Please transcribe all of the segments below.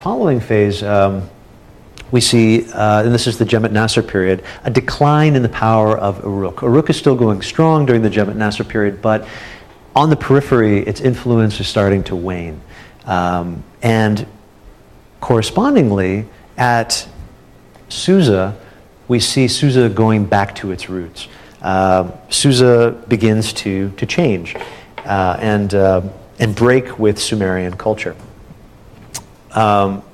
Following phase, we see, and this is the Jemmet Nasr period, a decline in the power of Uruk. Uruk is still going strong during the Jemmet Nasr period, but on the periphery, its influence is starting to wane. And correspondingly, at Susa, we see Susa going back to its roots. Susa begins to change and break with Sumerian culture.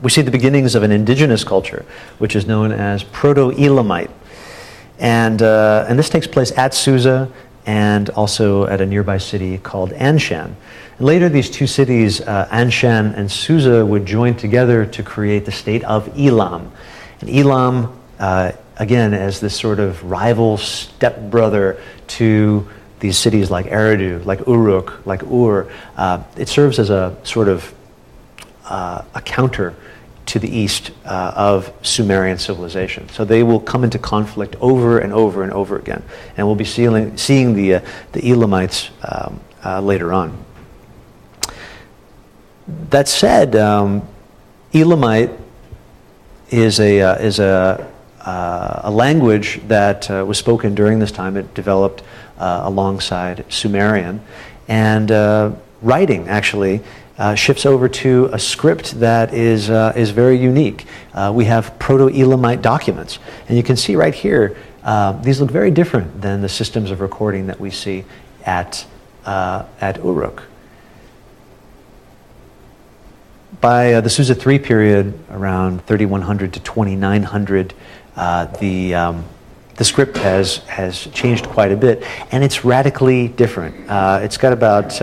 We see the beginnings of an indigenous culture, which is known as Proto-Elamite. And this takes place at Susa and also at a nearby city called Anshan. And later, these two cities, Anshan and Susa, would join together to create the state of Elam. And Elam, again, as this sort of rival stepbrother to these cities like Eridu, like Uruk, like Ur, it serves as a sort of a counter to the east of Sumerian civilization. So they will come into conflict over and over and over again. And we'll be seeing the Elamites later on. That said, Elamite is a language that was spoken during this time. It developed alongside Sumerian. And writing, actually, shifts over to a script that is very unique. We have Proto-Elamite documents. And you can see right here, these look very different than the systems of recording that we see at Uruk. By the Susa III period, around 3100 to 2900, the script has changed quite a bit, and it's radically different. It's got about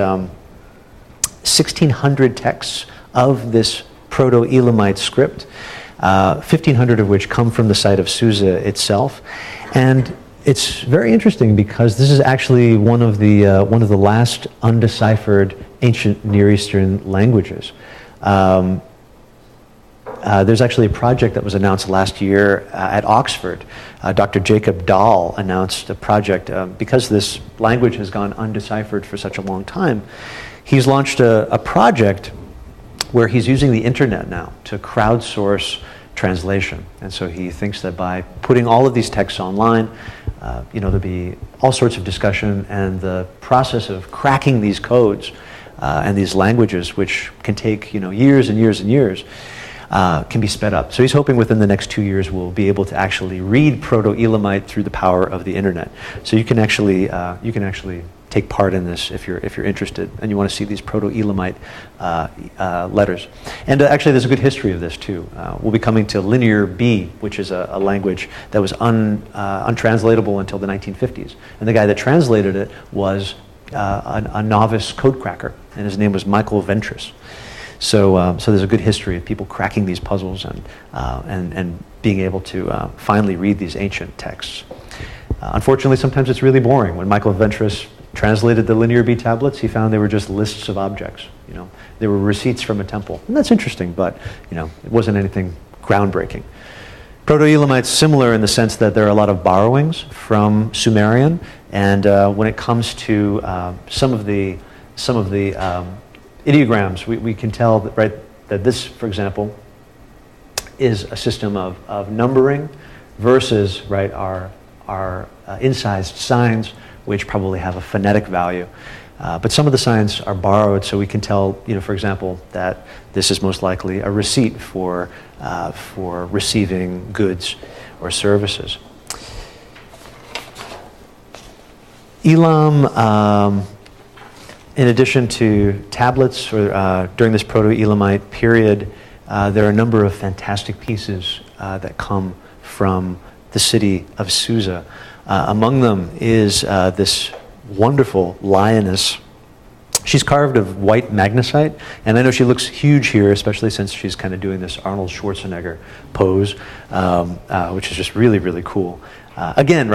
1,600 texts of this Proto-Elamite script, 1,500 of which come from the site of Susa itself. And it's very interesting because this is actually one of the last undeciphered ancient Near Eastern languages. There's actually a project that was announced last year at Oxford. Dr. Jacob Dahl announced a project because this language has gone undeciphered for such a long time. He's launched a project where he's using the internet now to crowdsource translation. And so he thinks that by putting all of these texts online, there'll be all sorts of discussion, and the process of cracking these codes and these languages, which can take years and years and years, can be sped up. So he's hoping within the next 2 years we'll be able to actually read Proto-Elamite through the power of the internet. So you can actually take part in this if you're interested and you want to see these Proto-Elamite letters. And actually, there's a good history of this too. We'll be coming to Linear B, which is a language that was untranslatable until the 1950s. And the guy that translated it was a novice code cracker, and his name was Michael Ventris. So there's a good history of people cracking these puzzles and being able to finally read these ancient texts. Unfortunately, sometimes it's really boring. When Michael Ventris translated the Linear B tablets, he found they were just lists of objects. They were receipts from a temple, and that's interesting, but it wasn't anything groundbreaking. Proto-Elamite's similar in the sense that there are a lot of borrowings from Sumerian, and when it comes to some of the ideograms, we can tell that this, for example, is a system of numbering versus our incised signs, which probably have a phonetic value. But some of the signs are borrowed, so we can tell, for example, that this is most likely a receipt for receiving goods or services. Elam, in addition to tablets, or during this Proto-Elamite period, there are a number of fantastic pieces that come from the city of Susa. Among them is this wonderful lioness. She's carved of white magnesite, and I know she looks huge here, especially since she's kind of doing this Arnold Schwarzenegger pose, which is just really, really cool. Again,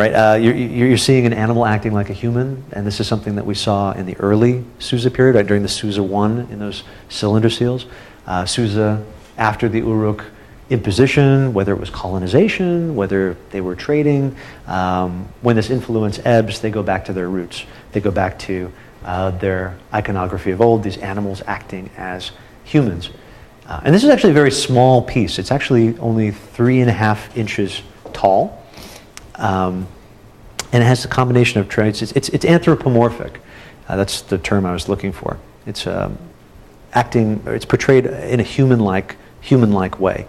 you're seeing an animal acting like a human, and this is something that we saw in the early Susa period, during the Susa I in those cylinder seals. Susa, after the Uruk imposition, whether it was colonization, whether they were trading, when this influence ebbs, they go back to their roots. They go back to their iconography of old, these animals acting as humans. And this is actually a very small piece. It's actually only 3.5 inches tall. And it has a combination of traits. It's anthropomorphic. That's the term I was looking for. It's it's portrayed in a human-like way.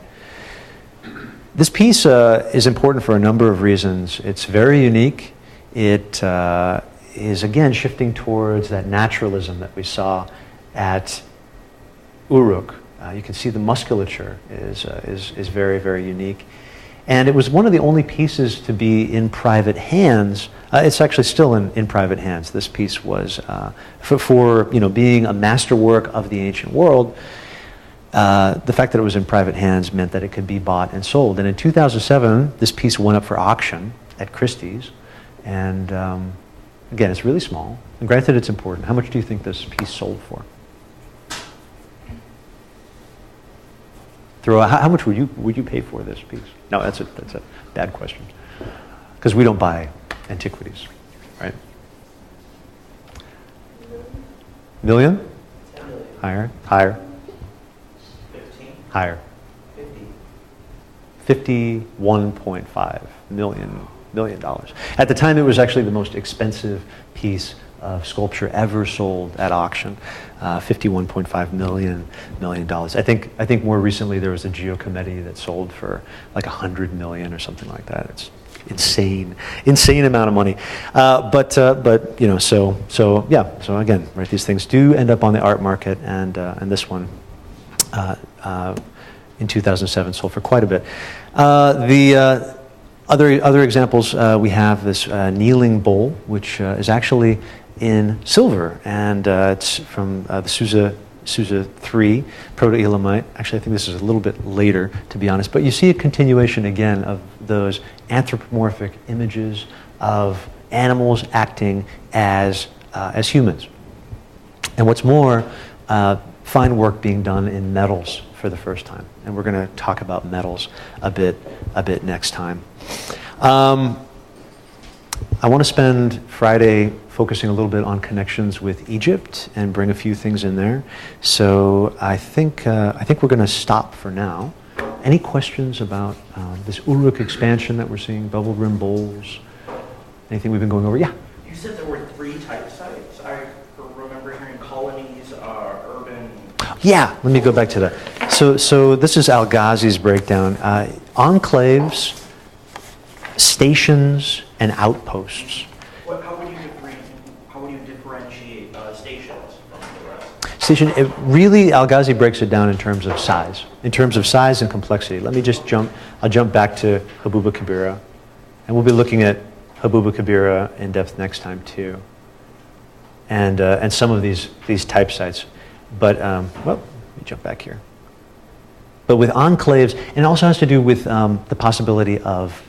This piece is important for a number of reasons. It's very unique. It is, again, shifting towards that naturalism that we saw at Uruk. You can see the musculature is very, very unique. And it was one of the only pieces to be in private hands. It's actually still in private hands. This piece was, for being a masterwork of the ancient world, the fact that it was in private hands meant that it could be bought and sold. And in 2007, this piece went up for auction at Christie's. And again, it's really small. And granted, it's important. How much do you think this piece sold for? How much would you pay for this piece? No, that's a bad question, because we don't buy antiquities, right? Million? 10 million. Higher. 15. Higher. 50. $51.5 million. At the time, it was actually the most expensive piece of sculpture ever sold at auction. $51.5 million. I think more recently there was a Giacometti that sold for like $100 million or something like that. It's insane amount of money. But so again, right, these things do end up on the art market, and this one in 2007 sold for quite a bit. The other examples, we have this kneeling bowl, which is actually in silver, and it's from the Susa III Proto-Elamite. Actually, I think this is a little bit later, to be honest. But you see a continuation again of those anthropomorphic images of animals acting as humans. And what's more, fine work being done in metals for the first time. And we're going to talk about metals a bit next time. I want to spend Friday focusing a little bit on connections with Egypt and bring a few things in there. So I think we're going to stop for now. Any questions about this Uruk expansion that we're seeing, bubble rim bowls? Anything we've been going over? Yeah? You said there were 3 type sites. I remember hearing colonies, urban. Yeah, let me go back to that. So this is Al-Ghazi's breakdown. Enclaves, stations, and outposts. How would you differentiate stations from the rest? Station, Al-Ghazi breaks it down in terms of size and complexity. Let me just I'll jump back to Habuba Kabira, and we'll be looking at Habuba Kabira in depth next time too, and some of these type sites. But let me jump back here. But with enclaves, and it also has to do with the possibility of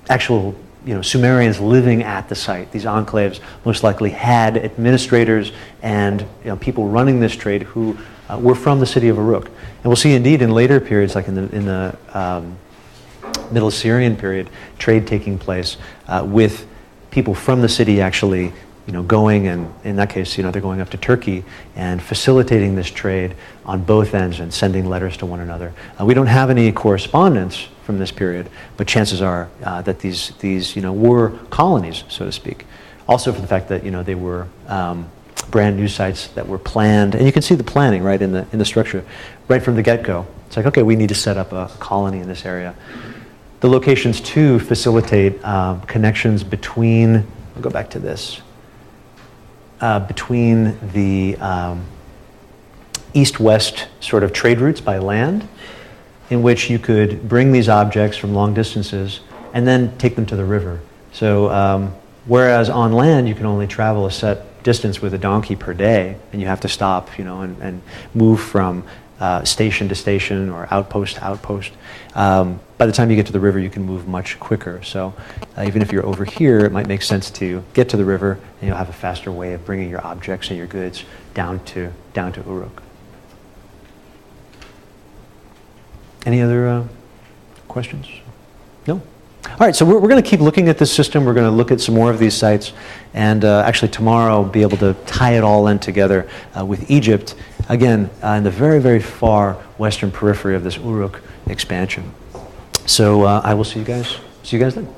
actual Sumerians living at the site. These enclaves most likely had administrators and people running this trade who were from the city of Uruk. And we'll see indeed in later periods, like in the Middle Assyrian period, trade taking place with people from the city actually going, and in that case, they're going up to Turkey and facilitating this trade on both ends and sending letters to one another. We don't have any correspondence from this period, but chances are that these were colonies, so to speak. Also for the fact that they were brand new sites that were planned, and you can see the planning right in the structure, right from the get-go. It's like, okay, we need to set up a colony in this area. The locations too facilitate connections between. I'll go back to this. Between the east-west sort of trade routes by land, in which you could bring these objects from long distances and then take them to the river. So whereas on land you can only travel a set distance with a donkey per day, and you have to stop, and move from station to station or outpost to outpost. By the time you get to the river, you can move much quicker. So even if you're over here, it might make sense to get to the river, and you'll have a faster way of bringing your objects and your goods down to Uruk. Any other questions? No? All right, so we're going to keep looking at this system. We're going to look at some more of these sites, and actually tomorrow be able to tie it all in together with Egypt again, in the very, very far western periphery of this Uruk expansion. So I will see you guys then.